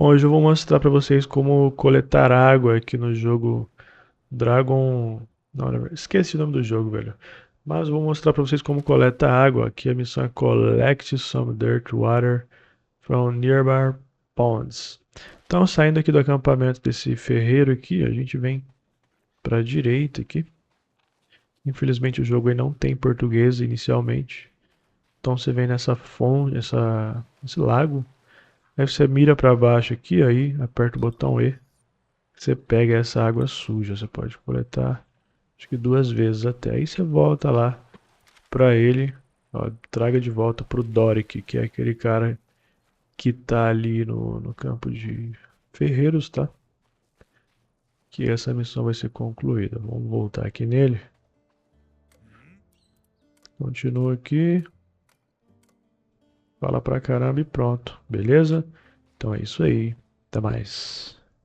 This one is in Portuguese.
Hoje eu vou mostrar para vocês como coletar água aqui no jogo Dragon... Não, esqueci o nome do jogo, velho. Mas eu vou mostrar para vocês como coleta água. Aqui a missão é Collect some dirt water from nearby ponds. Então, saindo aqui do acampamento desse ferreiro aqui, a gente vem para a direita aqui. Infelizmente o jogo aí não tem português inicialmente. Então você vem nessa fonte, esse lago. Aí você mira para baixo aqui, aí aperta o botão E. Você pega essa água suja, você pode coletar acho que 2 vezes até. Aí você volta lá para ele, ó, traga de volta pro Doric, que é aquele cara que tá ali no campo de ferreiros, tá? Que essa missão vai ser concluída. Vamos voltar aqui nele. Continua aqui. Fala pra caramba e pronto, beleza? Então é isso aí. Até mais.